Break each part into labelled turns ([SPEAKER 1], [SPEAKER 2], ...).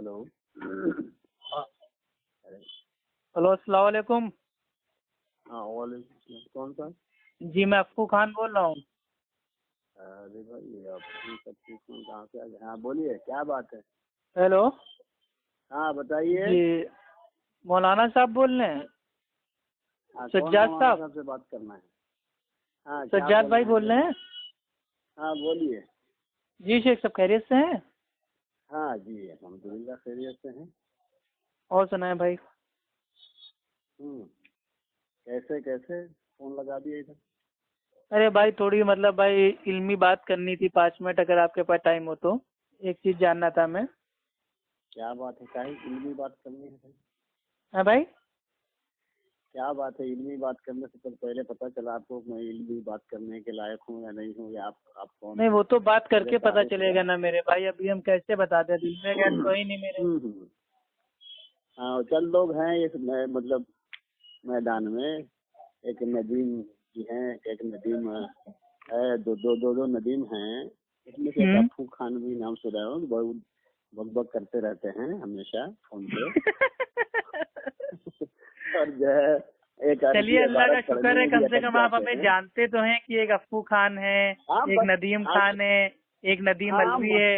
[SPEAKER 1] Hello.
[SPEAKER 2] Hello, अस्सलाम वालेकुम।
[SPEAKER 1] हाँ वालेकुम सलाम। कौन सा?
[SPEAKER 2] जी, मैं अफ्फू खान बोल रहा हूँ।
[SPEAKER 1] अरे भाई आप सब चीज़ कहाँ से आ गए? हाँ बोलिए, क्या बात है?
[SPEAKER 2] हेलो।
[SPEAKER 1] हाँ बताइए।
[SPEAKER 2] जी, मौलाना साहब बोल रहे हैं?
[SPEAKER 1] हाँ,
[SPEAKER 2] सज्जाद
[SPEAKER 1] कौन
[SPEAKER 2] साहब?
[SPEAKER 1] साहब से बात करना है? हाँ क्या
[SPEAKER 2] सज्जाद भाई
[SPEAKER 1] बोलना है
[SPEAKER 2] बोल रहे हैं?
[SPEAKER 1] हाँ बोलिए।
[SPEAKER 2] जी शेख, सब खैरियत से हैं?
[SPEAKER 1] हाँ जी अल्हम्दुलिल्लाह खैरियत से हैं।
[SPEAKER 2] और सुनाए भाई।
[SPEAKER 1] कैसे कैसे फोन लगा दिया इधर?
[SPEAKER 2] अरे भाई, थोड़ी मतलब भाई इल्मी बात करनी थी 5 मिनट, अगर आपके पास टाइम हो तो। एक चीज जानना था मैं।
[SPEAKER 1] क्या बात है? क्या इल्मी बात करनी है भाई?
[SPEAKER 2] हाँ भाई।
[SPEAKER 1] क्या बात है? इल्मी बात करने से तो पहले पता चला आपको मैं इल्मी बात करने के लायक हूँ या नहीं हूँ, या आप कौन
[SPEAKER 2] नहीं,
[SPEAKER 1] हैं?
[SPEAKER 2] वो तो बात करके
[SPEAKER 1] मेरे
[SPEAKER 2] पता
[SPEAKER 1] तारुफ
[SPEAKER 2] चलेगा ना मेरे भाई। अभी हम कैसे बता दें? दिल में गैस तो ही नहीं मेरे।
[SPEAKER 1] हाँ चंद लोग हैं इस मतलब मैदान में। एक नदीम जी हैं, एक नदीम है, दो नदीम हैं। इसमें से एक अफ्फू खान भी नाम सुना हूँ, बहुत बकबक करते रहते हैं हमेशा फोन पे। और जो है एक
[SPEAKER 2] चलिए, अल्लाह का शुक्र है, कम से कम आप हमें जानते तो हैं कि एक अफ्फू खान है, एक नदीम खान है, एक नदीम अलवी है।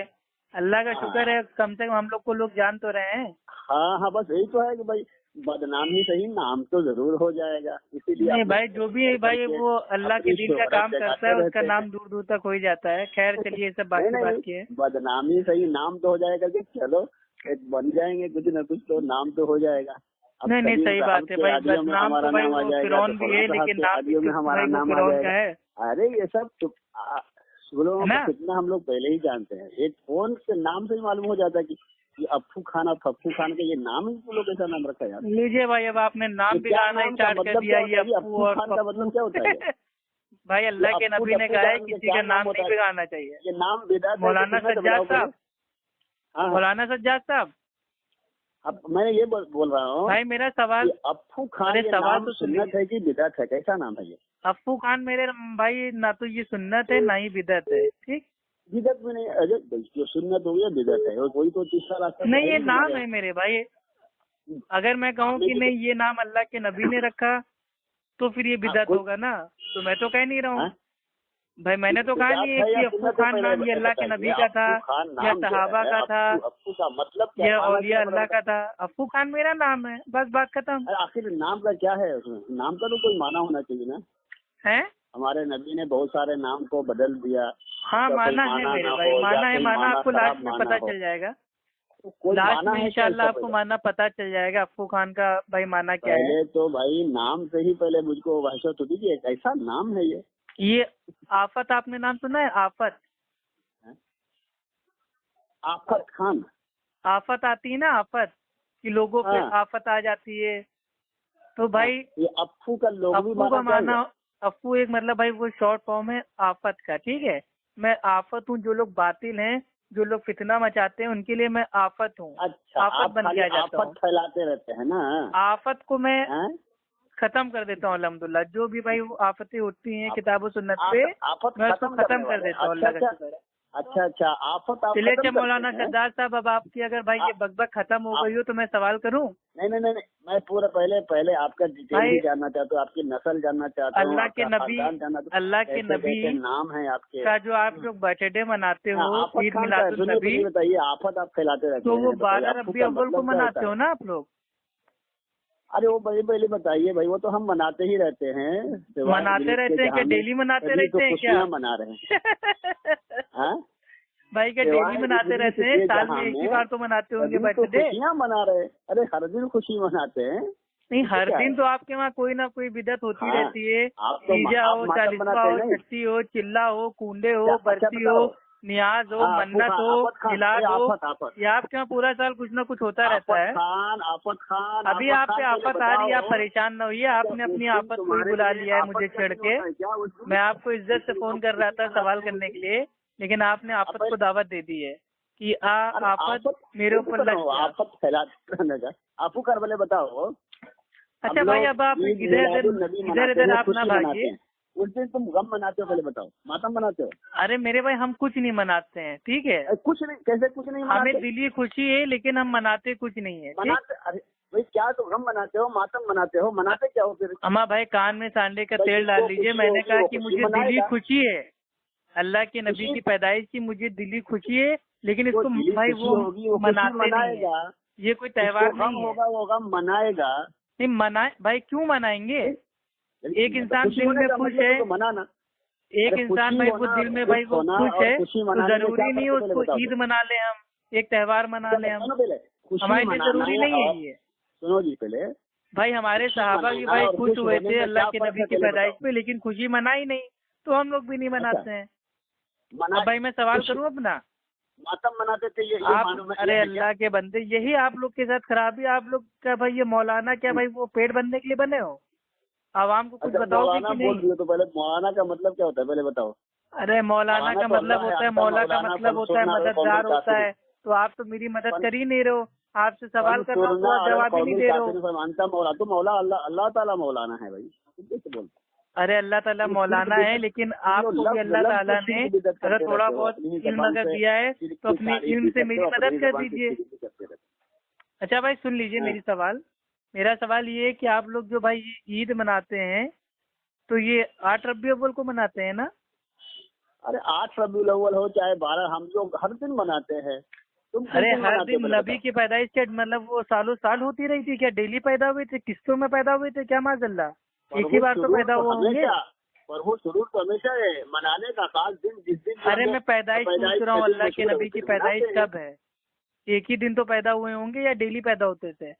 [SPEAKER 2] अल्लाह का शुक्र है, कम से कम हम लोग को लोग जान तो रहे हैं।
[SPEAKER 1] हाँ हाँ, बस यही तो है कि भाई बदनामी सही, नाम तो जरूर हो जाएगा, इसीलिए
[SPEAKER 2] नहीं भाई, जो भी है भाई, वो अल्लाह के दिन का काम करता है, उसका नाम दूर दूर तक हो ही जाता है। खैर चलिए, सब बाकी बात की है।
[SPEAKER 1] बदनामी सही, नाम तो हो जाएगा कि चलो एक बन जाएंगे, कुछ न कुछ तो नाम तो हो जाएगा।
[SPEAKER 2] नहीं नहीं, सही बात है भाई। बदनाम तो भाई वो फिरौन भी है, लेकिन नाम भी
[SPEAKER 1] हमारा नाम आ
[SPEAKER 2] फिरौन का है।
[SPEAKER 1] अरे ये सब कितना हम लोग पहले ही जानते हैं, एक फोन के नाम से ही मालूम हो जाता है कि ये अफ्फू खान और फफ्फू खान का ये नाम ही लोग ऐसा नाम रखा यार।
[SPEAKER 2] लीजिए भाई, अब आपने नाम भी गाना स्टार्ट कर दिया। ये अफ्फू और
[SPEAKER 1] खान का मतलब क्या होता है?
[SPEAKER 2] भाई अल्लाह के नबी ने कहा है किसी का नाम नहीं बिगाड़ना चाहिए।
[SPEAKER 1] ये नाम बिदात है।
[SPEAKER 2] मौलाना सज्जाद साहब, मौलाना सज्जाद साहब,
[SPEAKER 1] अब मैं ये बोल रहा हूँ
[SPEAKER 2] भाई, मेरा सवाल।
[SPEAKER 1] अफ्फू खान ये
[SPEAKER 2] सवाल
[SPEAKER 1] नाम
[SPEAKER 2] तो
[SPEAKER 1] सुन्नत है कि बिदअत है? कैसा नाम है ये?
[SPEAKER 2] अफ्फू खान मेरे भाई, ना तो ये सुन्नत है ना ही बिदअत है। ठीक,
[SPEAKER 1] बिदअत में नहीं। अरे जो सुन्नत हो गया बिदअत है, कोई तो तीसरा रास्ता
[SPEAKER 2] नहीं, ये नाम है मेरे भाई। अगर मैं कहूँ कि नहीं, ये नाम अल्लाह के नबी ने रखा, तो फिर ये बिदअत होगा ना। तो मैं तो कह नहीं रहा हूँ भाई, मैंने तो कहा नहीं है कि अफ्फू खान नाम ये अल्लाह के नबी का था या सहाबा का था,
[SPEAKER 1] अफ्फू का मतलब
[SPEAKER 2] या औलिया अल्लाह का था। अफ्फू खान मेरा नाम है, बस बात खत्म।
[SPEAKER 1] आखिर नाम का क्या है उसमें? नाम का तो कोई माना होना चाहिए ना।
[SPEAKER 2] है
[SPEAKER 1] हमारे नबी ने बहुत सारे नाम को बदल दिया।
[SPEAKER 2] हाँ, माना है मेरे भाई, माना है, माना आपको लास्ट में पता चल जाएगा। लास्ट में इंशाल्लाह आपको माना पता चल जाएगा अफ्फू खान का भाई माना क्या है।
[SPEAKER 1] पहले तो भाई नाम से ही पहले मुझको वहशत होती थी, एक ऐसा नाम है
[SPEAKER 2] ये आफत, आपने नाम सुना है? आफत,
[SPEAKER 1] आफत खान।
[SPEAKER 2] आफत आती है ना, आफत कि लोगों पे आफत आ जाती है। तो भाई
[SPEAKER 1] ये अफ्फू का लोग
[SPEAKER 2] अफ्फू का माना, अफ्फू एक मतलब भाई वो शॉर्ट फॉर्म है आफत का। ठीक है, मैं आफत हूँ। जो लोग बातिल हैं, जो लोग फितना मचाते हैं, उनके लिए मैं आफत हूँ।
[SPEAKER 1] अच्छा,
[SPEAKER 2] आफत बन के आ जाता हूँ।
[SPEAKER 1] आफत फैलाते रहते हैं ना।
[SPEAKER 2] आफत को मैं खत्म कर देता हूँ अल्हम्दुलिल्लाह। जो भी भाई वो आफतें होती हैं किताब सुन्नत पे, मैं उसको खत्म कर देता हूँ, अल्लाह का शुक्र है।
[SPEAKER 1] अच्छा आफत
[SPEAKER 2] चलिए मौलाना सज्जाद साहब, अब आपकी अगर भाई ये बकबक खत्म हो गई हो तो मैं सवाल करूं?
[SPEAKER 1] नहीं, मैं पूरा पहले आपका डिटेल ही जानना चाहता हूँ, आपकी नस्ल जानना चाहता हूँ,
[SPEAKER 2] अल्लाह के नबी
[SPEAKER 1] नाम है आपके
[SPEAKER 2] का जो आप लोग बर्थडे मनाते हो, ईद मिलादुन नबी,
[SPEAKER 1] बताइए। आफत आप फैलाते रहते
[SPEAKER 2] तो वो 12 रबी अव्वल को मनाते हो ना आप लोग?
[SPEAKER 1] अरे वो पहले बताइए भाई, वो तो हम मनाते ही रहते हैं।
[SPEAKER 2] मनाते रहते हैं क्या? डेली मनाते रहते हैं क्या?
[SPEAKER 1] मना रहे हैं
[SPEAKER 2] भाई क्या डेली मनाते रहते हैं? साल में एक ही बार तो मनाते होंगे बर्थडे।
[SPEAKER 1] खुशियाँ मना रहे। अरे हर दिन खुशी मनाते हैं।
[SPEAKER 2] नहीं, हर दिन तो आपके वहाँ कोई ना कोई बिदत होती रहती है। तीजा हो, चालीसवा हो, छठी हो, चिल्ला हो, कूंडे हो, बरसी हो, नियाज हो, मन्नत हो, मिलाद हो, या आपके यहाँ पूरा साल कुछ ना कुछ होता रहता है।
[SPEAKER 1] आफत खान
[SPEAKER 2] अभी आप पे आफत आ रही है, आप परेशान न होइए। आपने अपनी आफत को ही बुला लिया है मुझे छेड़ के। मैं आपको इज्जत से फोन कर रहा था सवाल करने के लिए, लेकिन आपने आफत को दावत दे दी है कि आफत मेरे ऊपर लग गया।
[SPEAKER 1] आफत फैला आपू कर बताओ।
[SPEAKER 2] अच्छा भाई, अब आप इधर इधर आप ना भागिए।
[SPEAKER 1] उस दिन तुम गम मनाते हो, पहले बताओ, मातम मनाते हो?
[SPEAKER 2] अरे मेरे भाई हम कुछ नहीं मनाते हैं, ठीक है?
[SPEAKER 1] कुछ नहीं, कैसे कुछ नहीं मनाते?
[SPEAKER 2] हमें दिली खुशी है लेकिन हम मनाते कुछ नहीं है।
[SPEAKER 1] मनाते, अरे भाई क्या तुम गम मनाते हो, मातम मनाते हो, मनाते क्या हो फिर?
[SPEAKER 2] अम्मा भाई कान में सांडे का तेल डाल लीजिए। मैंने कहा कि मुझे दिली खुशी है अल्लाह के नबी की पैदाइश की, मुझे दिली खुशी है, लेकिन इसको भाई वो मनाते नहीं है। ये कोई त्योहार नहीं
[SPEAKER 1] होगा, वो गम मनाएगा।
[SPEAKER 2] नहीं मनाए भाई, क्यों मनाएंगे? एक इंसान दिल में खुश है,
[SPEAKER 1] मनाना,
[SPEAKER 2] एक इंसान भाई वो दिल में भाई वो खुश है, तो जरूरी नहीं है उसको ईद मना ले, हम एक त्योहार मना ले, हम हमारे लिए जरूरी नहीं है ये।
[SPEAKER 1] सुनो जी पहले
[SPEAKER 2] भाई, हमारे सहाबा भी भाई खुश हुए थे अल्लाह के नबी की पैदाइश पे, लेकिन खुशी मनाई नहीं, तो हम लोग भी नहीं मनाते हैं। अब भाई मैं सवाल करूं अपना,
[SPEAKER 1] मातम मनाते थे ये
[SPEAKER 2] आप? अरे अल्लाह के बंदे, यही आप लोग के साथ खराबी। आप लोग क्या भाई ये मौलाना क्या भाई वो पेट भरने के लिए बने हो? आवाम को कुछ बताओगे कि नहीं?
[SPEAKER 1] तो पहले मौलाना का मतलब क्या होता है पहले बताओ।
[SPEAKER 2] अरे मौलाना का मतलब होता है, मौला का मतलब होता है मददगार होता है। तो आप तो मेरी मदद कर ही नहीं रहे हो, आपसे सवाल कर रहा हूँ तो जवाब ही नहीं दे रहे हो।
[SPEAKER 1] मानता मौला तो मौला अल्लाह ताला मौलाना है भाई, कैसे बोलते?
[SPEAKER 2] अरे अल्लाह ताला मौलाना है, लेकिन आपको भी अल्लाह ताला ने अगर थोड़ा बहुत इल्म अगर दिया है तो अपनी इल्म से मेरी मदद कर दीजिए। अच्छा भाई सुन लीजिए मेरी सवाल। मेरा सवाल ये है कि आप लोग जो भाई ईद मनाते हैं तो ये 8 रबी अव्वल को मनाते हैं ना?
[SPEAKER 1] अरे 8 रबी अव्वल हो चाहे 12, हम लोग हर दिन मनाते हैं।
[SPEAKER 2] अरे हर दिन नबी की पैदाइश क्या मतलब वो सालों साल होती रही थी क्या? डेली पैदा हुए थे, किस्तों में पैदा हुए थे क्या? माज़अल्लाह, एक ही बार तो पैदा हुआ होंगे।
[SPEAKER 1] पर वो शुरू तो हमेशा है मनाने का, खास दिन जिस दिन।
[SPEAKER 2] अरे मैं पैदाइश पूछ रहा हूँ, अल्लाह के नबी की पैदाइश कब है? एक ही दिन तो पैदा हुए होंगे या डेली पैदा होते थे?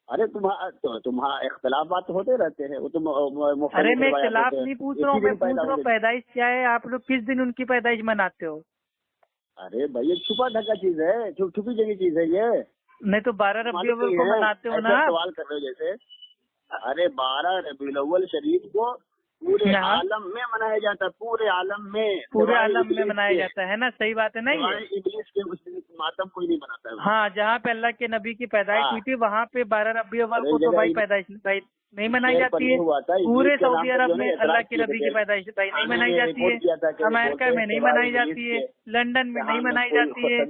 [SPEAKER 1] अरे तुम्हारा इख्तलाफात होते रहते हैं, वो तुम।
[SPEAKER 2] अरे मैं इख्तलाफ नहीं पूछ रहा हूँ, मैं पूछ रहा हूँ पैदाइश क्या है, आप लोग किस दिन उनकी पैदाइश मनाते हो?
[SPEAKER 1] अरे भाई ये छुपा ढका चीज है, छुपी जगह चीज है ये।
[SPEAKER 2] नहीं तो 12 रबी अव्वल को मनाते हो ना?
[SPEAKER 1] सवाल कर रहे हो जैसे। अरे 12 रबी अव्वल शरीफ को पूरे आलम में मनाया जाता है, पूरे आलम में
[SPEAKER 2] मनाया जाता है ना? सही बात है ना? ये
[SPEAKER 1] इंग्लिश के उस दिन मातम कोई नहीं मनाता है।
[SPEAKER 2] हाँ, जहाँ पे अल्लाह के नबी की पैदाइश हुई थी वहाँ पे 12 रबी अव्वल को तो भाई पैदाइश भाई नहीं मनाई जाती है। पूरे सऊदी अरब में अल्लाह के नबी की पैदाइश भाई नहीं मनाई जाती है, अमेरिका में नहीं मनाई जाती है, लंदन में नहीं मनाई जाती है,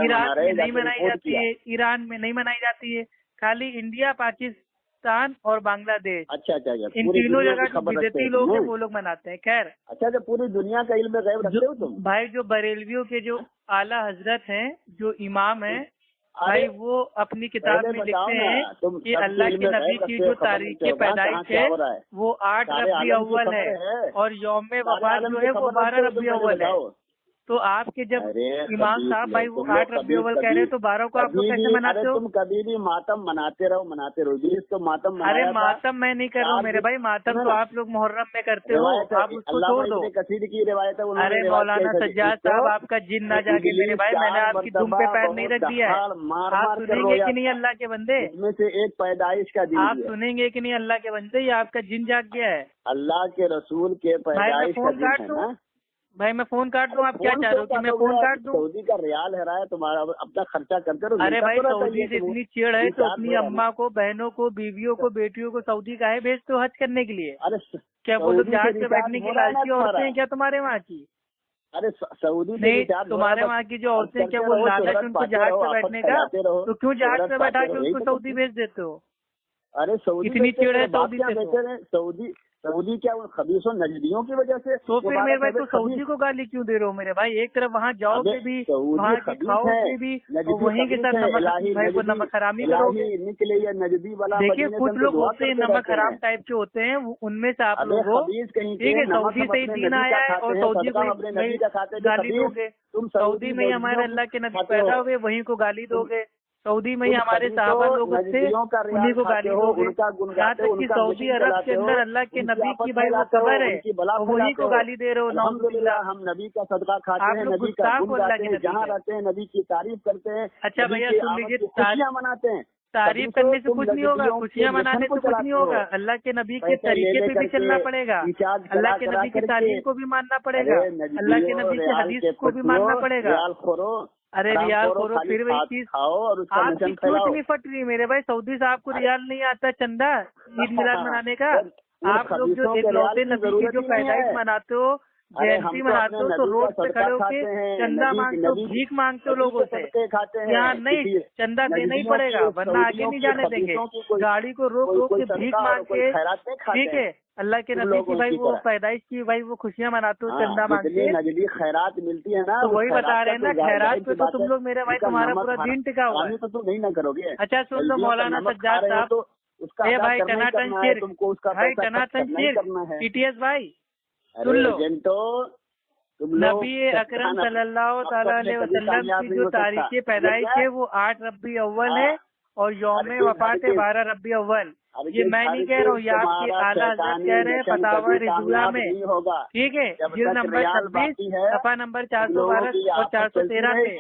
[SPEAKER 2] इराक में नहीं मनाई जाती है, ईरान में नहीं मनाई जाती है, खाली इंडिया, पाकिस्तान और बांग्लादेश,
[SPEAKER 1] अच्छा
[SPEAKER 2] इन तीनों जगह जो विदेशी लोग हैं वो लोग मनाते हैं। खैर
[SPEAKER 1] अच्छा, पूरी दुनिया का इल्म गैब रखते हो तुम
[SPEAKER 2] भाई? जो बरेलवियों के जो आला हजरत हैं, जो इमाम हैं भाई, वो अपनी किताब में लिखते हैं कि अल्लाह के नबी की जो तारीख की पैदाइश है वो 8 रबी अव्वल है और यौम वफात जो है वो 12 रबी अव्वल है। तो आपके जब इमाम साहब भाई वो 8 रबी अव्वल कह रहे हैं तो 12 को आप लोग कैसे मनाते हो?
[SPEAKER 1] तुम कभी भी मातम मनाते रहो इसको मातम।
[SPEAKER 2] अरे मातम मैं नहीं कर रहा हूँ मेरे भाई, मातम तो आप लोग मुहर्रम में करते हो, आप उसको छोड़ दो।
[SPEAKER 1] कसीद की रिवायत है।
[SPEAKER 2] अरे मौलाना सज्जाद साहब आपका जिन ना जागे मेरे भाई, मैंने आपकी दुम पे पैर नहीं रख दिया है। आप सुनेंगे कि नहीं अल्लाह के बंदे?
[SPEAKER 1] इसमें से एक पैदाइश का दिन
[SPEAKER 2] आप सुनेंगे कि नहीं अल्लाह के बंदे? ये आपका जिन जाग गया है।
[SPEAKER 1] अल्लाह के रसूल के पैदाइश का दिन है ना
[SPEAKER 2] भाई? मैं फोन काट दूं? आप क्या चाह रहे हो कि मैं फोन काट दूं?
[SPEAKER 1] सऊदी का रियाल है रहा है, तुम्हारा अपना खर्चा करते रहो।
[SPEAKER 2] अरे भाई सऊदी से इतनी चिड़ है तो अपनी अम्मा को, बहनों को, बीवियों को, बेटियों को सऊदी का है भेजते हो हज करने के लिए?
[SPEAKER 1] अरे
[SPEAKER 2] क्या वो लोग जहाज पे बैठने की लालची औरतें हैं क्या तुम्हारे वहाँ की?
[SPEAKER 1] अरे सऊदी
[SPEAKER 2] नहीं, तुम्हारे वहाँ की जो औरतें क्या वो लालच उनको जहाज पे बैठने का, तो क्यों जहाज पे बैठा के उनको सऊदी भेज देते हो?
[SPEAKER 1] अरे सऊदी
[SPEAKER 2] इतनी चिड़ है सऊदी से?
[SPEAKER 1] सऊदी क्या उन खबीसों नजदियों की वजह से?
[SPEAKER 2] तो फिर मेरे भाई तो सऊदी को गाली क्यों दे रहे हो मेरे भाई? एक तरफ वहाँ जाओगे भी, वहाँ के खाओगे भी, वहीं के साथ नमक हरामी करोगे।
[SPEAKER 1] निकले या नजदी वाला।
[SPEAKER 2] देखिए कुछ लोग होते हैं नमक हराम टाइप के होते हैं, उनमें से आप लोग हो, ठीक है? सऊदी से ही दीन आया है और सऊदी को गाली दोगे? तुम सऊदी में ही हमारे अल्लाह के नबी पैदा हुए, वहीं को गाली दोगे? सऊदी में ही हमारे साहबा लोग थे, उन्हीं को गाली दोगे? यहाँ तक कि सऊदी अरब के अंदर अल्लाह के नबी की भाई वो कब्र है, वहीं को गाली दे रहे हो।
[SPEAKER 1] अल्हम्दुलिल्लाह हम नबी का सदका खाते हैं, नबी का गुण गाते हैं, जहाँ रहते हैं नबी की तारीफ करते हैं।
[SPEAKER 2] अच्छा भैया सुन लीजिए,
[SPEAKER 1] खुशियाँ मनाते हैं।
[SPEAKER 2] तारीफ करने से कुछ नहीं होगा, खुशियाँ मनाने से कुछ नहीं होगा। अल्लाह के नबी के तरीके पे भी चलना पड़ेगा, अल्लाह के नबी की तालीम को भी मानना पड़ेगा, अल्लाह के नबी की हदीस को भी मानना पड़ेगा। अरे रियाल खोरो, फिर वही चीज आपकी क्यों इतनी फट रही है मेरे भाई? सऊदी से आपको रियाल नहीं आता चंदा ईद मिलाद मनाने का? आप लोग जो इकलौते नबी की जो पैदाइश मनाते हो, जयंती मनाते हो, तो रोड पे खड़े होके चंदा मांगते हो, भीख मांगते हो लोगों से। यहाँ नहीं, चंदा देना ही पड़ेगा वरना आगे नहीं जाने देंगे। गाड़ी को रोक रोक के भीख मांग के, ठीक है, अल्लाह के नबी की भाई वो पैदाइश की भाई वो खुशियाँ मनाते हो चंदा मांग के,
[SPEAKER 1] खैरात मिलती है ना,
[SPEAKER 2] तो वही बता रहे हैं ना, खैरात पे तो तुम लोग मेरे भाई तुम्हारा पूरा दिन टिका हुआ है।
[SPEAKER 1] तो तुम नहीं ना करोगे।
[SPEAKER 2] अच्छा सुन लो मौलाना सज्जाद साहब, ए भाई टनाटन शेर, भाई टनाटन शेर TTS भाई सुन लो, नबी अकरम सल्लल्लाहु अलैहि वसल्लम की जो तारीख पैदाइश है वो 8 रबी अव्वल है और यौम वफात है 12 रबी अव्वल। ये मैं नहीं कह रहा हूँ, ये आपके आला हज़रत कह रहे हैं फतावा रिजुला में, ठीक है, जिल्द नंबर 26 सफा नंबर 412 और 413 पे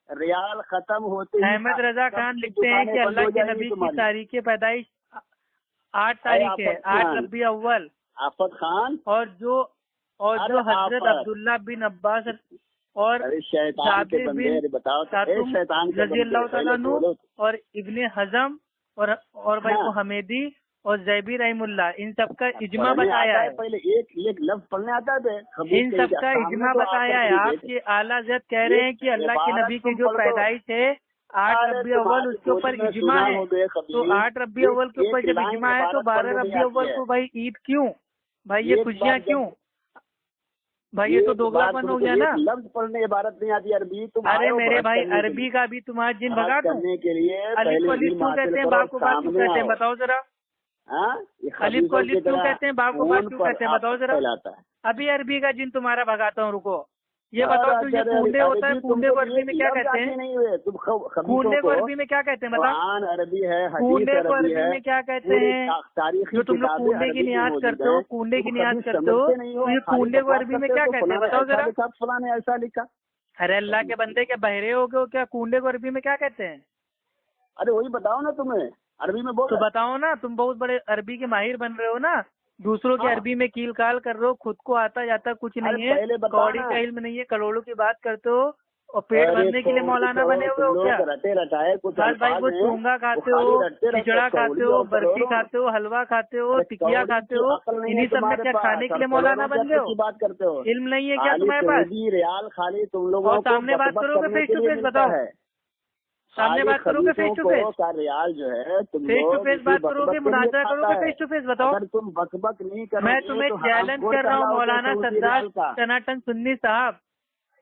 [SPEAKER 1] रियाल खत्म होते
[SPEAKER 2] अहमद रजा खान लिखते हैं कि अल्लाह के नबी की तारीख पैदाइश 8 तारीख है, 8 रबी अव्वल।
[SPEAKER 1] आफत खान
[SPEAKER 2] और जो हजरत अब्दुल्ला बिन अब्बास और जाबिर बिन खातूम रज़ी अल्लाह तआला अन्हु और इब्ने हजम और भाई वो हमेदी और जैबी रहमुल्लाह, इन सबका इजमा बताया है।
[SPEAKER 1] पहले एक लफ्ज पढ़ने आता है,
[SPEAKER 2] इन सबका इजमा बताया है। आपके आला हज़रत कह रहे हैं कि अल्लाह के नबी की जो पैदाइश है 8 रबी अव्वल, उसके ऊपर इजमा है। तो 8 रबी अव्वल के ऊपर जब इजमा है तो 12 रबी अव्वल को भाई ईद क्यों भाई, ये खुशियाँ क्यों भाई? ये तो दोगलापन हो गया ना।
[SPEAKER 1] लफ्ज पढ़ने इबारत नहीं आती अरबी।
[SPEAKER 2] अरे मेरे भाई अरबी का भी तुम्हारा जिन भगा दूं। अलिफ को अलिफ क्यों कहते हैं, बाप को बाप क्यों कहते हैं, बताओ जरा। अलिफ को अलिफ क्यों कहते हैं, बाप को बाप क्यों कहते हैं, बताओ जरा। अभी अरबी का जिन तुम्हारा भगाता हूँ, रुको ये बताओ तुझे कूंडे होता है, कूंडे को अरबी में क्या कहते हैं? कूंडे को अरबी में क्या कहते हैं बताओ?
[SPEAKER 1] अरबी है,
[SPEAKER 2] कूंडे को अरबी में क्या कहते हैं? जो तुम लोग कूंडे की नियाज करते हो, कूंडे की नियाज करते हो, तो ये कूंडे को अरबी में क्या कहते हैं बताओ जरा।
[SPEAKER 1] फलां ने ऐसा लिखा।
[SPEAKER 2] अरे अल्लाह के बंदे के बहरे हो गए क्या? कूंडे को अरबी में क्या कहते हैं?
[SPEAKER 1] अरे वही बताओ ना, तुम्हें अरबी में बोल
[SPEAKER 2] तो बताओ ना, तुम बहुत बड़े अरबी के माहिर बन रहे हो ना, दूसरों की अरबी में कील काल कर रहे हो, खुद को आता जाता कुछ नहीं है, कौड़ी का इल्म नहीं है, करोड़ों की बात करते हो और पेट भरने के लिए मौलाना बने हुए हो क्या? हर भाई वो चूंगा खाते हो, खिचड़ा खाते हो, बर्फी खाते हो, हलवा खाते हो, टिकिया खाते हो, इन्हीं सब में क्या खाने के लिए मौलाना बन गए हो?
[SPEAKER 1] बात करते हो,
[SPEAKER 2] इल्म नहीं है क्या तुम्हारे पास?
[SPEAKER 1] रियाल खाली तुम लोगों
[SPEAKER 2] और सामने बात करोगे फेस टू फेस, बताओ सामने बात करोगे फेस टू फेस?
[SPEAKER 1] रियाल जो है
[SPEAKER 2] फेस टू फेस बात करोगे, मुनाजरा करोगे फेस टू फेस, बताओ।
[SPEAKER 1] अगर तुम बकबक नहीं करोगे,
[SPEAKER 2] मैं तुम्हें चैलेंज कर रहा हूँ मौलाना सज्जाद टनाटन सुन्नी साहब,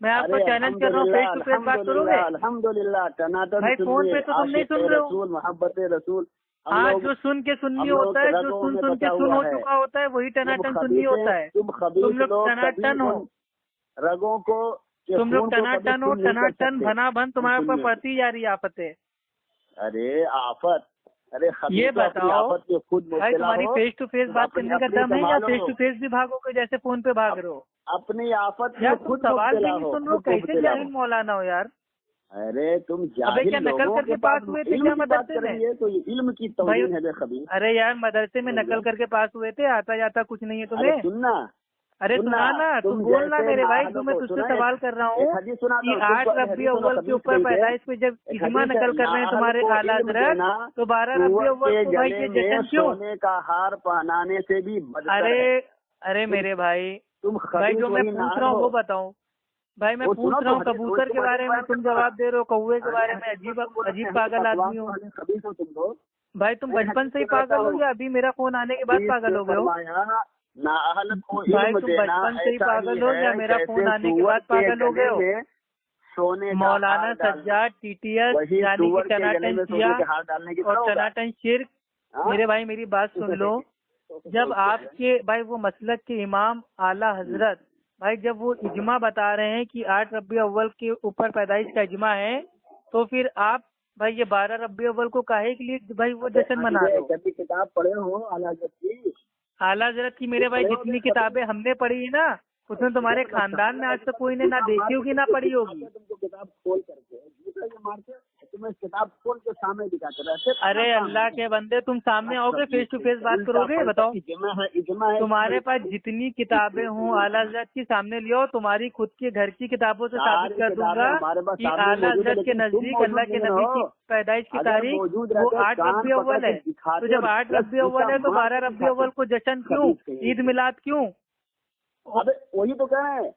[SPEAKER 2] मैं आपको चैलेंज कर रहा हूँ, फेस टू फेस बात करोगे?
[SPEAKER 1] अल्हम्दुलिल्लाह टनाटन
[SPEAKER 2] भाई फोन पे तो तुम नहीं सुन रहे हो।
[SPEAKER 1] मोहब्बत रसूल,
[SPEAKER 2] हाँ जो सुन के सुन्नी होता है, जो सुन के सुन हो चुका होता है, वही टनाटन सुन्नी होता है। तुम लोग टनाटन हो,
[SPEAKER 1] रगों को
[SPEAKER 2] तुम लोग टनाटन हो, टनाटन भना भन तुम्हारे ऊपर पड़ती जा रही आफत है।
[SPEAKER 1] अरे आफत, अरे
[SPEAKER 2] ये बताओ
[SPEAKER 1] खुद
[SPEAKER 2] भाई तुम्हारी फेस टू फेस बात करने का दम है या फेस टू फेस भी भागोगे जैसे फोन पे भाग रहे हो?
[SPEAKER 1] अपनी आफत
[SPEAKER 2] यार तुम सवाल भी नहीं सुन रहे हो, कैसे जाहिल मौलाना हो यार।
[SPEAKER 1] अरे तुम जाहिल
[SPEAKER 2] क्या नकल करके पास हुए थे क्या मदरसे में?
[SPEAKER 1] तो ये इल्म की तौहीन है खबीर।
[SPEAKER 2] अरे यार मदरसे में नकल करके पास हुए थे, आता जाता कुछ नहीं है तुम्हें?
[SPEAKER 1] सुनना,
[SPEAKER 2] अरे सुना ना, तुम बोलना मेरे भाई, तुम्हें तुझसे सवाल कर रहा हूँ कि 8 रबी अव्वल के ऊपर पैदाइश पे जब इजमा नकल कर रहे हैं तुम्हारे आला हज़रत, तो 12 रबी अव्वल को भाई ये जश्न क्यों?
[SPEAKER 1] सोने का हार पहनाने से भी
[SPEAKER 2] अरे मेरे भाई, भाई जो मैं पूछ रहा हूँ वो बताओ भाई, मैं पूछ रहा हूँ कबूतर के बारे में तुम जवाब दे रहे हो, कौवे के बारे में अजीब पागल आदमी हो भाई। तुम बचपन से ही पागल हो या अभी मेरा फोन आने के बाद पागल हो गए हो? भाई तुम बचपन से ही पागल हो या मेरा फोन आने के बाद पागल हो गए हो? मौलाना सज्जाद TTS यानी कि टनाटन शिया और टनाटन शिर्क, मेरे भाई मेरी बात सुन लो। जब आपके भाई वो मसलक के इमाम आला हजरत भाई जब वो इजमा बता रहे हैं कि 8 रबी अव्वल के ऊपर पैदाइश का इजमा है, तो फिर आप भाई ये 12 रबी अव्वल को काहे के लिए भाई वो जश्न मना रहे हो?
[SPEAKER 1] किताब पढ़े हो
[SPEAKER 2] आला हजरत की मेरे भाई जितनी किताबें हमने पढ़ी है ना, उसमें तुम्हारे खानदान में आज तक कोई ने ना देखी होगी ना पढ़ी होगी।
[SPEAKER 1] किताब खोल करके तुम्हें किताब खोल के सामने दिखाते रहते।
[SPEAKER 2] अरे अल्लाह के बंदे, तुम सामने आओगे, फेस टू फेस बात करोगे? बताओ,
[SPEAKER 1] इजमा है
[SPEAKER 2] तुम्हारे पास जितनी किताबें हों आला हजरत की, सामने लियो, तुम्हारी खुद के घर की किताबों से साबित कर दूंगा कि आला हजरत के नजदीक अल्लाह के नबी की पैदाइश की तारीख वो 8 रबी अव्वल है। तो जब 8 रबी अव्वल है तो 12 रबी अव्वल को जश्न क्यों, ईद मिलाद क्यों?
[SPEAKER 1] अबे वही तो कह रहे हैं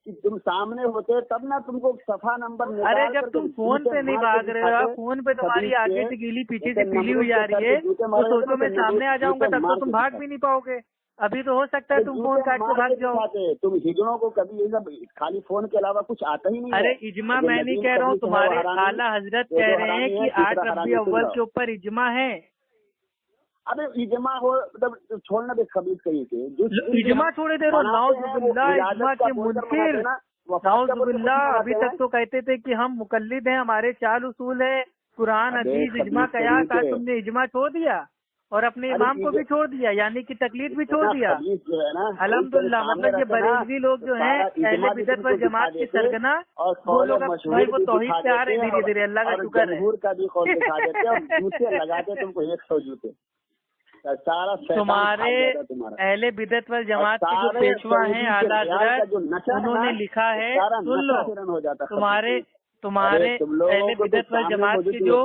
[SPEAKER 1] कि तुम सामने होते तब ना तुमको सफा नंबर।
[SPEAKER 2] अरे जब तुम फोन पे नहीं भाग रहे हो, फोन पे तुम्हारी आगे से गीली पीछे से पीली हुई आ रही है, तो सोचो मैं सामने आ जाऊंगा तब तो तुम भाग भी नहीं पाओगे। अभी तो हो सकता है तुम फोन काट के भाग जाओ।
[SPEAKER 1] तुम हिजड़ों को कभी ये सब खाली फोन के अलावा कुछ आता ही नहीं।
[SPEAKER 2] अरे इजमा मैं नहीं कह रहा हूँ, तुम्हारे आला हजरत कह रहे हैं कि 8 रबी अव्वल के ऊपर इजमा है।
[SPEAKER 1] अबे इजमा हो मतलब छोड़ना दे खबीज कहीं के
[SPEAKER 2] इजमा छोड़े दे रहो। नाउजुबिल्लाह, इजमा के मुनकिर, नाउजुबिल्लाह। अभी तक तो कहते थे कि हम मुकल्लिद हैं, हमारे चाल उसूल है, कुरान हदीस इजमा कयास। आज तुमने इजमा छोड़ दिया और अपने इमाम को भी छोड़ दिया, यानी कि तकलीद भी छोड़ दिया। अल्हम्दुलिल्लाह, मतलब ये बरेलवी लोग जो हैं अहले बिदअत वल जमात के सरगना, वो लोग भाई वो तौहीद पे आ रहे धीरे धीरे, अल्लाह का शुक्र
[SPEAKER 1] है। तुमको 100 जूते सारा
[SPEAKER 2] तुम्हारे अहले बिदअत वल जमात के जो पेशवा हैं आला हज़रत, उन्होंने लिखा है, सुन लो, तुम्हारे अहले बिदअत वल जमात के जो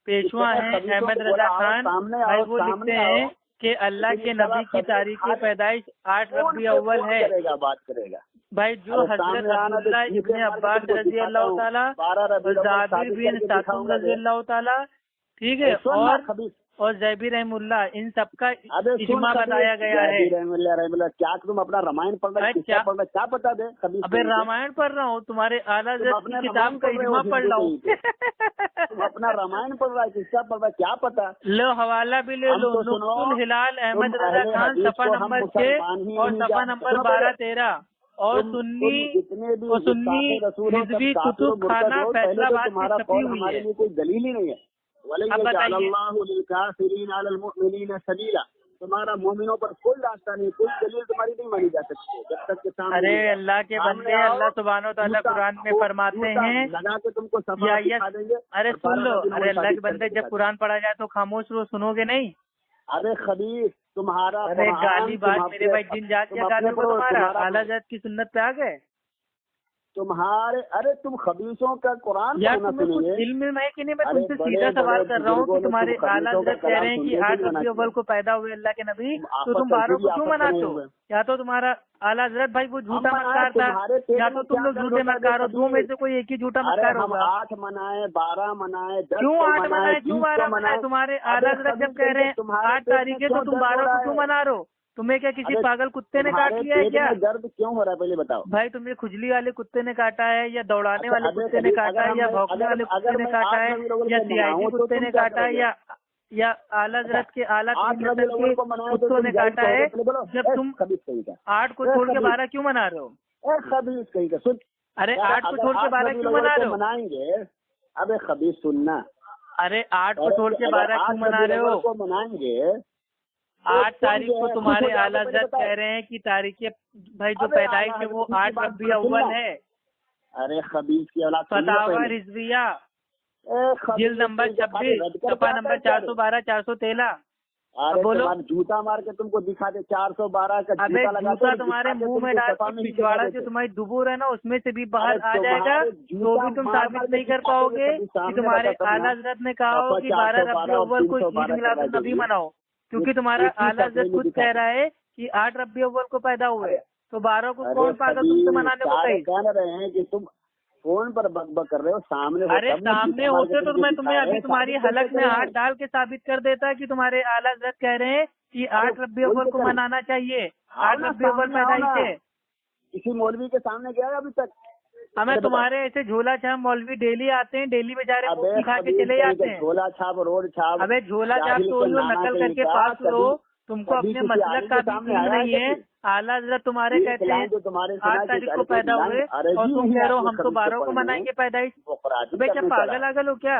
[SPEAKER 2] पेशवा हैं अहमद रजा खान भाई, वो लिखते हैं कि अल्लाह के नबी की तारीख पैदाइश 8 रबी अव्वल है।
[SPEAKER 1] बात करेगा
[SPEAKER 2] भाई जो हजरत अब्दुल्लाह इब्ने अब्बास रजी अल्लाह ताला, जाबिर बिन सातुम रजी अल्लाह ताला, ठीक है, और जैबी रहमुल्लाह, इन सबका इजमा बताया गया है।
[SPEAKER 1] क्या तुम अपना रामायण पढ़ रहे, क्या पढ़ रहे, क्या पता दे?
[SPEAKER 2] अबे रामायण पढ़ रहा हूँ, तुम्हारे आला हज़रत की किताब का इजमा पढ़ रहा हूँ।
[SPEAKER 1] तुम अपना रामायण पढ़ रहा है, किसका पढ़ रहा है, क्या पता?
[SPEAKER 2] लो हवाला भी ले लो, नुक्तुल हिलाल अहमद रजा खान, सफा नंबर 6 और सफा नंबर 12-13, और सुन्नी हिज़्वी कुतुब खाना फैसलाबाद की छपी हुई है।
[SPEAKER 1] कोई दलील ही नहीं है।
[SPEAKER 2] अब बताइए,
[SPEAKER 1] तुम्हारा मोमिनों पर कोई रास्ता नहीं, कोई दलील तुम्हारी नहीं मानी जा सकती जब तक के सामने।
[SPEAKER 2] अरे अल्लाह के बंदे, अल्लाह सुब्हानो तआला कुरान में फरमाते हैं,
[SPEAKER 1] लगा के तुमको
[SPEAKER 2] अरे सुन लो, अरे अल्लाह के बंदे, जब कुरान पढ़ा जाए तो खामोश रहो, सुनोगे नहीं?
[SPEAKER 1] अरे खबीस तुम्हारा,
[SPEAKER 2] अरे गाली बात मेरे भाई, जिन जात क्या गाली को तुम्हारा आला हज़रत की सुन्नत पे आ गए
[SPEAKER 1] तुम्हारे। अरे तुम खबीसों का कुरान
[SPEAKER 2] यार, तुम्हें कुछ इल्म है कि नहीं? मैं तुमसे सीधा सवाल कर रहा हूँ कि तुम्हारे आला हज़रत कह रहे हैं कि 8 रबी अव्वल को पैदा हुए अल्लाह के नबी, तो तुम 12 को क्यों मनाते हो? या तो तुम्हारा आला हज़रत भाई वो झूठा मक्कार था, या तो तुम लोग झूठे मक्कार हो, दो में से कोई एक ही झूठा मक्कार होगा।
[SPEAKER 1] 8 मनाए, 12 मनाए, 10
[SPEAKER 2] क्यों 8 मनाए, क्यों 12 मनाए? तुम्हारे आला हज़रत जब कह रहे हैं 8 तारीख है तो तुम 12 को क्यों मना रहे हो? तुम्हें क्या किसी पागल कुत्ते ने काट लिया है क्या?
[SPEAKER 1] दर्द क्यों हो रहा है पहले बताओ
[SPEAKER 2] भाई, तुम्हें खुजली वाले कुत्ते ने काटा है, या दौड़ाने वाले कुत्ते ने काटा है, या भौंकने वाले कुत्ते ने काटा है, या सीआईडी कुत्ते ने काटा है, या आला हज़रत के आला के कुत्तों ने काटा है? जब तुम 8 को छोड़ के 12 क्यों मना रहे हो?
[SPEAKER 1] खबीस कहीं का सुन।
[SPEAKER 2] अरे 8 को छोड़ के 12 क्यों मना रहे हो?
[SPEAKER 1] मनाएंगे। अबे खबीस सुनना,
[SPEAKER 2] अरे 8 को छोड़ के 12 क्यों मना रहे हो?
[SPEAKER 1] मनाएंगे
[SPEAKER 2] 8 तारीख को तुम्हारे आला हज़रत कह रहे हैं कि तारीख भाई जो पैदाइश है वो 8 रबी अव्वल है।
[SPEAKER 1] अरे खबीस की औलाद,
[SPEAKER 2] फतावा रिजविया जिल्द नंबर 26 सफा नंबर 412-413। बोलो,
[SPEAKER 1] जूता मार के तुमको दिखा दे 412 का
[SPEAKER 2] अबे जूता तुम्हारे मुंह में डाल के पिछवाड़ा जो तुम्हारी दुबूर है ना उसमें से भी बाहर आ जाएगा, तो भी तुम साबित नहीं कर पाओगे कि तुम्हारे आला हज़रत ने कहा हो कि 12 रबी अव्वल को ईद मिलाद नबी मनाओ, क्योंकि तुम्हारा आला हज़रत खुद कह रहा है कि 8 रबी अव्वल को पैदा हुए, तो 12 को कौन पागल तुमसे मनाने को कही?
[SPEAKER 1] कह रहे हैं कि तुम फोन पर बक कर रहे हो, सामने
[SPEAKER 2] अरे सामने होते तो मैं तुम्हें अभी तुम्हारी हलक में हाथ डाल के साबित कर देता कि तुम्हारे आला हज़रत कह रहे हैं कि 8 रबी अव्वल को मनाना चाहिए, 8 रबी अव्वल पैदाइश है।
[SPEAKER 1] किसी मौलवी के सामने गया अभी तक?
[SPEAKER 2] हमें तुम्हारे ऐसे झोला छाप मौलवी डेली आते हैं, डेली बेचारे मुफ्ती खा के चले जाते हैं।
[SPEAKER 1] झोला छाप, रोड छाप,
[SPEAKER 2] अबे झोला छाप तो नकल करके पास करो, तुमको अपने मसलक का भी इल्म नहीं है। आला हज़रत तुम्हारे कहते हैं 8 तारीख को पैदा हुए और तुम कह रहे हो हम तो 12 को मनाएंगे पैदाइश। अबे क्या पागल आगल हो क्या?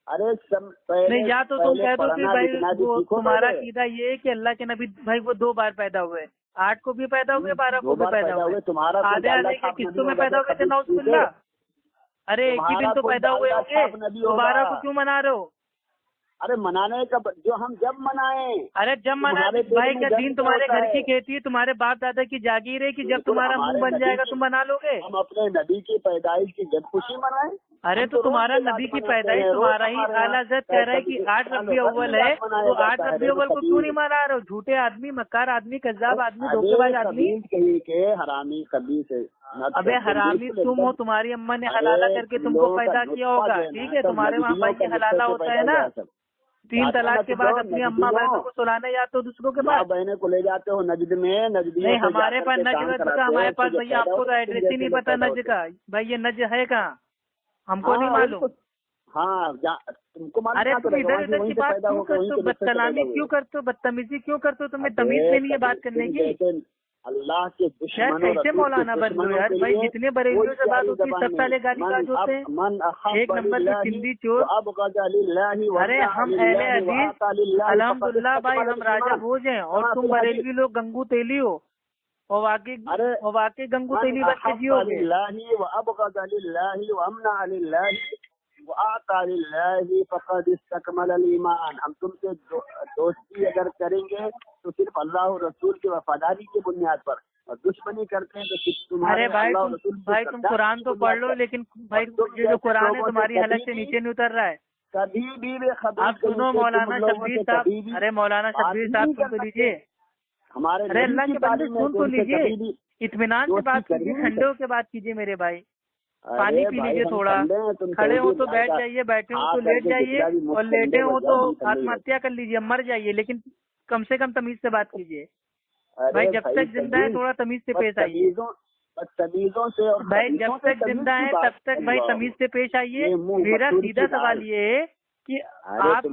[SPEAKER 1] अरे
[SPEAKER 2] नहीं, या तो तुम कह दो कि भाई वो तुम्हारा अकीदा ये है कि अल्लाह के नबी भाई वो 2 बार पैदा हुए, 8 को भी पैदा हुए, 12 को भी पैदा हुए, आधे आधे के किस्तों में पैदा हुए थे नौज़ुबिल्लाह। अरे एक ही दिन तो पैदा हुए होंगे, दोबारा को क्यों मना रहे हो?
[SPEAKER 1] अरे मनाने का जो हम जब मनाए।
[SPEAKER 2] अरे जब मना भाई, क्या दिन तुम्हारे घर की खेती है, तुम्हारे बाप दादा की जागीर है कि जब तुम्हारा मुंह बन जाएगा तुम मना लोगे?
[SPEAKER 1] हम अपने नबी की पैदाइश की जब खुशी मनाए।
[SPEAKER 2] अरे तो तुम्हारा नबी की पैदाइश तुम्हारा ही आला हज़रत कह रहा है कि 8 रबी अव्वल है, तो 8 रबी अव्वल को क्यों नहीं मना रहे हो? झूठे आदमी, मक्कार आदमी, कज्जाब आदमी, धोखेबाज आदमी,
[SPEAKER 1] कहीं के हरामी कभी से।
[SPEAKER 2] अबे हरामी तुम हो, तुम्हारी अम्मा ने हलाला करके तुमको पैदा किया होगा, ठीक है? तुम्हारे वहाँ भाई के हलाला होता है ना, 3 तलाक के बाद अपनी अम्मा बहनों को सुलाने जाते हो दूसरों के पास,
[SPEAKER 1] बहनों को ले जाते हो नजद में। नजद
[SPEAKER 2] नहीं हमारे पास नज का, हमारे पास भैया आपको तो एड्रेस ही नहीं पता नज का। भाई ये नज है कहाँ, हमको नहीं मालूम।
[SPEAKER 1] हाँ तुमको मालूम।
[SPEAKER 2] अरे तुम इधर उधर की बात क्यों करते हो? बदतमीजी क्यों करते हो? बदतमीजी क्यों करते हो? तुम्हें तमीज नहीं है बात करने की।
[SPEAKER 1] अल्लाह के
[SPEAKER 2] यार कैसे मौलाना बन लो यार भाई, जितने बरेलियों से बात होती है सब साले गाली होते हैं। एक नंबर के सिंधी चोर। अरे हम अहले हदीस अल्हम्दुलिल्लाह भाई, हम राजा भोज हैं और तुम बरेलवी लोग गंगू तेली हो, और वाकई गंगू तेली बन के जियोगे।
[SPEAKER 1] हम तुमसे दोस्ती अगर करेंगे तो सिर्फ अल्लाह और रसूल की वफादारी की बुनियाद पर, और दुश्मनी करते हैं तो तुम्हारे
[SPEAKER 2] भाई तुम कुरान तो पढ़ लो, लेकिन भाई जो कुरान है तुम्हारी हलक से नीचे नहीं उतर रहा है
[SPEAKER 1] कभी भी।
[SPEAKER 2] आप सुनो मौलाना शब्बीर साहब, अरे मौलाना शब्बीर साहब सुन तो लीजिए,
[SPEAKER 1] हमारे
[SPEAKER 2] अरे अल्लाह के बंदे सुन तो लीजिए, इत्मीनान से बात कीजिए, ठंडे होकर बात कीजिए मेरे भाई। पानी पी लीजिए थोड़ा, खड़े हो तो बैठ जाइए, बैठे हो तो लेट जाइए, और लेटे हो तो आत्महत्या कर लीजिए, मर जाइए, लेकिन कम से कम तमीज से बात कीजिए भाई। जब तक जिंदा है थोड़ा तमीज से पेश आइए भाई, जब तक जिंदा है तब तक भाई तमीज से पेश आइए। मेरा सीधा सवाल ये है कि आपके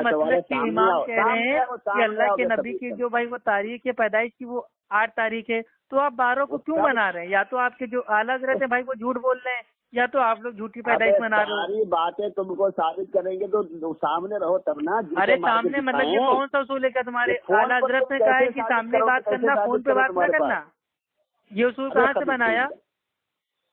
[SPEAKER 2] मतलब की इमाम कह रहे हैं कि अल्लाह के नबी की जो भाई वो तारीख है पैदाइश की वो 8 तारीख है, तो आप 12 को क्यों मना रहे हैं? या तो आपके जो आला हज़रत है भाई वो झूठ बोल रहे हैं, या तो आप लोग झूठी पैदाइश मना रहे हो।
[SPEAKER 1] सारी बातें तुमको साबित करेंगे तो सामने रहो तब ना।
[SPEAKER 2] अरे सामने मतलब ये कौन सा उसूल है? क्या तुम्हारे आला हज़रत ने कहा है कि सामने बात करना, फोन पे बात न करना? ये उसूल कहाँ से बनाया?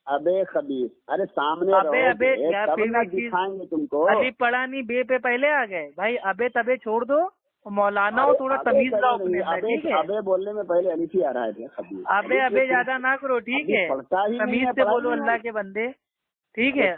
[SPEAKER 1] अबे खबीर, अरे सामने
[SPEAKER 2] अबे
[SPEAKER 1] यार दिखाएंगे तुमको।
[SPEAKER 2] अभी पढ़ा नहीं, बे पे पहले आ गए भाई। अबे तबे छोड़ दो, मौलाना हो थोड़ा तमीज लाओ अपने अंदर, ठीक है?
[SPEAKER 1] अबे बोलने में पहले अलिफ ही आ रहा है खबीर।
[SPEAKER 2] अबे ज्यादा ना करो, ठीक है? तमीज से बोलो अल्लाह के बंदे, ठीक है?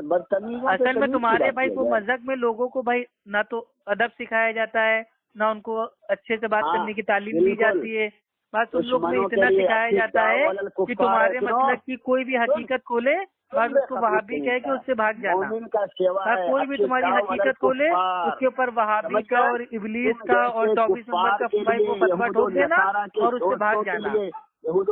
[SPEAKER 1] बदतमीज
[SPEAKER 2] असल में तुम्हारे भाई वो मज़हब में लोगों को भाई ना तो अदब सिखाया जाता है, ना उनको अच्छे से बात करने की तालीम दी जाती है। बस उन लोग में इतना सिखाया जाता है कि तुम्हारे मतलब की कोई भी हकीकत खोले बस उसको वहाबी कह के उससे भाग जाना। कोई भी तुम्हारी हकीकत खोले उसके ऊपर वहाबी का और इबलीस का और 24 नंबर का भाई वो फतवा ठोक देना और उससे भाग जाना।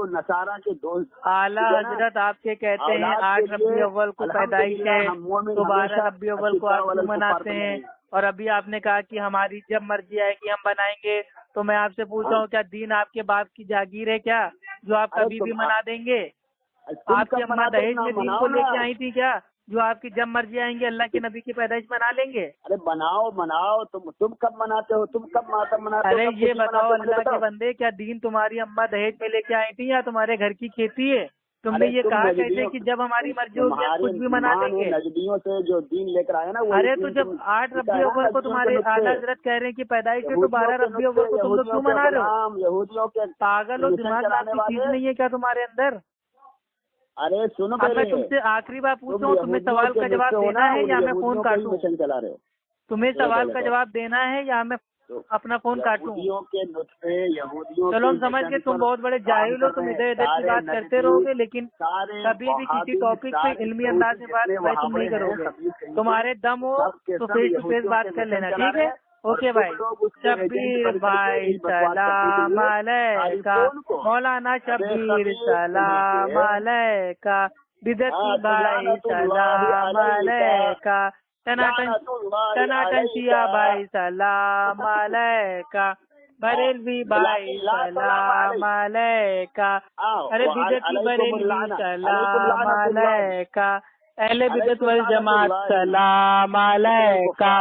[SPEAKER 1] नसारा के दोस्त
[SPEAKER 2] आला हजरत आपके कहते हैं 8 रबी अव्वल को पैदाइश है, तो 12 रबी अव्वल को आप मनाते हैं, और अभी आपने कहा कि हमारी जब मर्जी आएगी हम बनाएंगे। तो मैं आपसे पूछ रहा हूँ, क्या दीन आपके बाप की जागीर है क्या जो आप कभी भी मना देंगे? आपकी अम्मा दहेज में दीन को लेके आई थी क्या जो आपकी जब मर्जी आएंगे अल्लाह के नबी की पैदाइश मना लेंगे?
[SPEAKER 1] अरे बनाओ तुम कब मनाते हो? तुम कब मातम मनाते हो?
[SPEAKER 2] अरे ये बताओ अल्लाह के बंदे, क्या दीन तुम्हारी अम्मा दहेज में लेके आई थी या तुम्हारे घर की खेती है? तुमने ये कहा कैसे कि जब हमारी मर्जी होगी हम कुछ भी मना देंगे?
[SPEAKER 1] नजदियों से जो दीन लेकर आए ना,
[SPEAKER 2] अरे तो जब 8 रबी अव्वल को तुम्हारे आला हज़रत कह रहे हैं कि पैदाइश है, तो 12 रबी अव्वल को तुम लोग क्यों मना रहे हो?
[SPEAKER 1] यहूदियों के
[SPEAKER 2] पागल और दिमाग की चीज नहीं है क्या तुम्हारे अंदर?
[SPEAKER 1] अरे सुनो,
[SPEAKER 2] मैं तुमसे आखिरी बार पूछ रहा हूँ, तुम्हें सवाल का जवाब देना है या मैं फोन काटूं?
[SPEAKER 1] चला रहे हो,
[SPEAKER 2] तुम्हें सवाल का जवाब देना है या मैं अपना फोन काटूं? चलो हम समझ गए, तुम बहुत बड़े जाहिल हो, तुम इधर इधर की बात करते रहोगे, लेकिन कभी भी किसी टॉपिक पे इल्मी अंदाज में बात भाई तुम नहीं करोगे। तुम्हारे दम हो तो फेस टू फेस बात कर लेना, ठीक है? ओके भाई। शब्बीर भाई सलाम अलैका, मौलाना शब्बीर सलाम अलैका, बिदती भाई सलाम अलैका, टनाटन शिया भाई सलाम अलैका, बरेलवी भाई सलाम अलैका, अरे बिदती बरेलवी सलाम अलैका, अहले बिदत वल जमात सलाम अलैका।